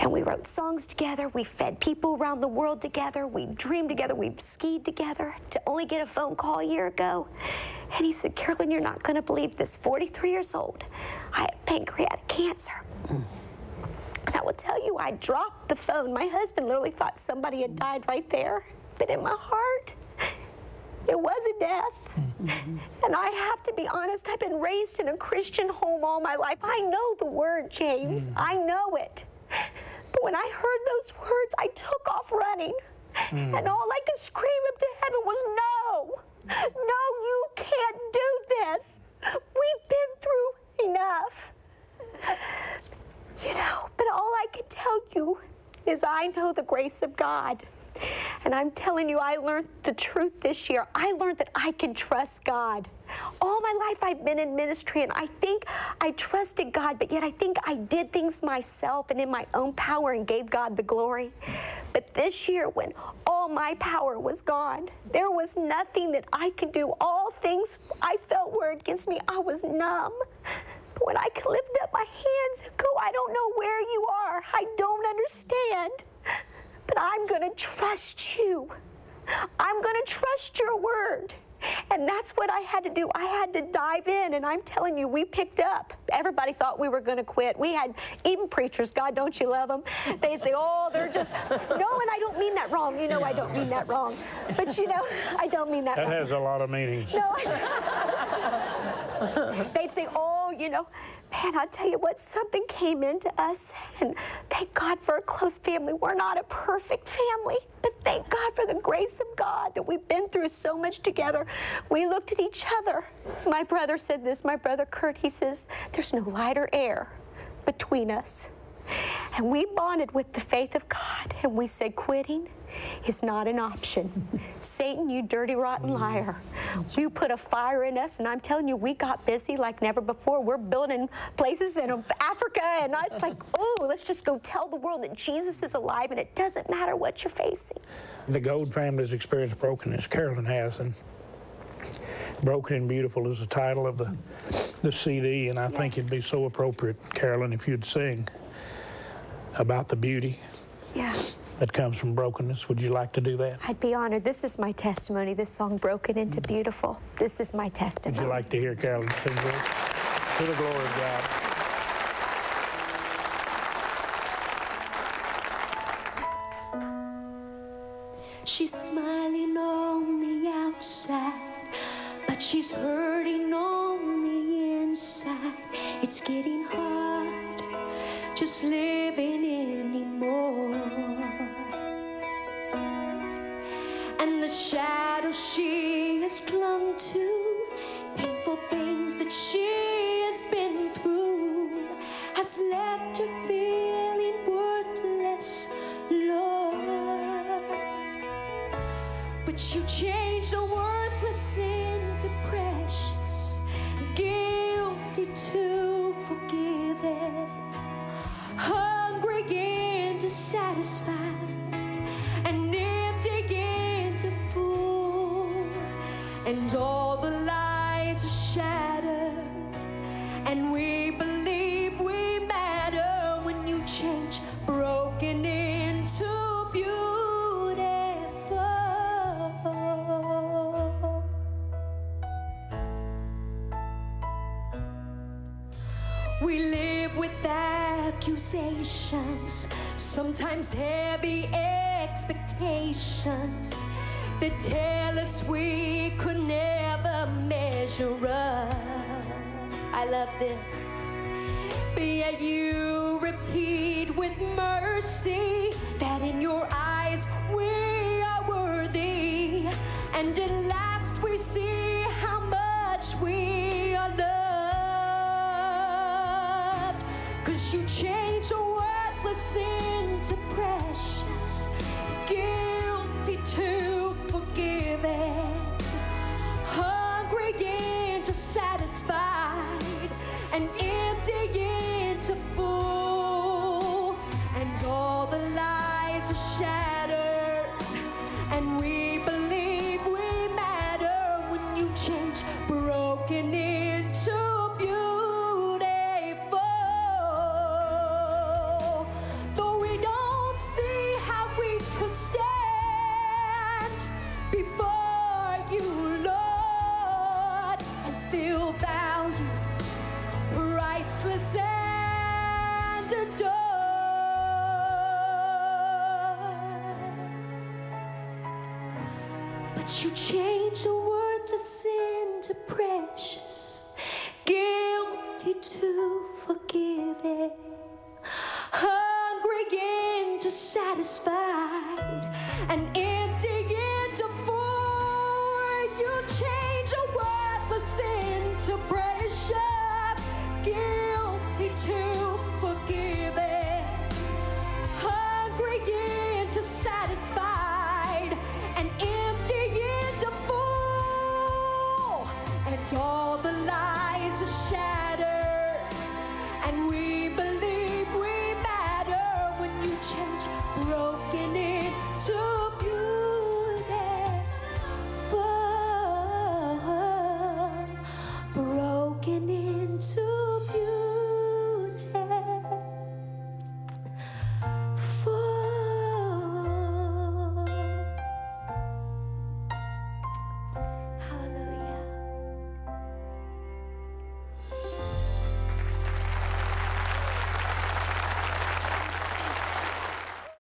And we wrote songs together, we fed people around the world together, we dreamed together, we skied together, to only get a phone call a year ago. And he said, Carolyn, you're not gonna believe this, 43 years old, I have pancreatic cancer. And I will tell you, I dropped the phone. My husband literally thought somebody had died right there. But in my heart, it wasn't death. And I have to be honest, I've been raised in a Christian home all my life. I know the word, James. I know it. But when I heard those words, I took off running. And all I could scream up to heaven was, no. No, you can't do this. We've been through enough. You know, but all I can tell you is I know the grace of God. And I'm telling you, I learned the truth this year. I learned that I can trust God. All my life I've been in ministry, and I think I trusted God, but yet I think I did things myself and in my own power and gave God the glory. But this year, when all my power was gone, there was nothing that I could do. All things I felt were against me. I was numb. But when I could lift up my hands and go, I don't know where you are. I don't understand. But I'm going to trust you. I'm going to trust your word. And that's what I had to do. I had to dive in, and I'm telling you, we picked up. Everybody thought we were going to quit. We had even preachers, God, don't you love them? They'd say, oh, they're just, no, and I don't mean that wrong. You know I don't mean that wrong. But, you know, I don't mean that wrong. That has a lot of meaning. No, they'd say, oh, you know, man, I'll tell you what, something came into us, and thank God for a close family. We're not a perfect family, but thank God for the grace of God that we've been through so much together. We looked at each other. My brother said this, my brother Kurt, he says, there's no light or air between us. And we bonded with the faith of God, and we said quitting is not an option. Satan, you dirty, rotten liar. You put a fire in us, and I'm telling you, we got busy like never before. We're building places in Africa, and it's like, oh, let's just go tell the world that Jesus is alive, and it doesn't matter what you're facing. The Goad family's experienced brokenness. Carolyn has, and Broken and Beautiful is the title of the CD, and I think it'd be so appropriate, Carolyn, if you'd sing about the beauty that comes from brokenness. Would you like to do that? I'd be honored. This is my testimony, this song, Broken into Beautiful. This is my testimony. Would you like to hear Carolyn sing this? To the glory of God. She's smiling on the outside, but she's hurting on the inside. It's getting hard just living anymore. And the shadow she has clung to, painful things that she has been through, has left her feeling worthless, Lord. But you changed the worthless into precious, guilty to forgiven, hungry into satisfied, and empty into full. And all the lies are shattered, and we believe we matter when you change broken into beautiful. We live with accusations, sometimes heavy expectations that tell us we could never measure up. I love this. But yet you repeat with mercy that in your eyes we are worthy, and at last we see how much we are loved. 'Cause you change the worthless into precious, guilty to forgiven, hungry into satisfied, and empty into full. And all the lies are shattered, and we believe we matter when you change broken into beautiful. Though we You change the worthless into precious, guilty to forgiving, hungry into satisfied, and empty into full. You change the worthless into precious, guilty to forgiving, hungry into satisfied, and empty into full. And all the lies are shattered, and we believe we matter when you change broken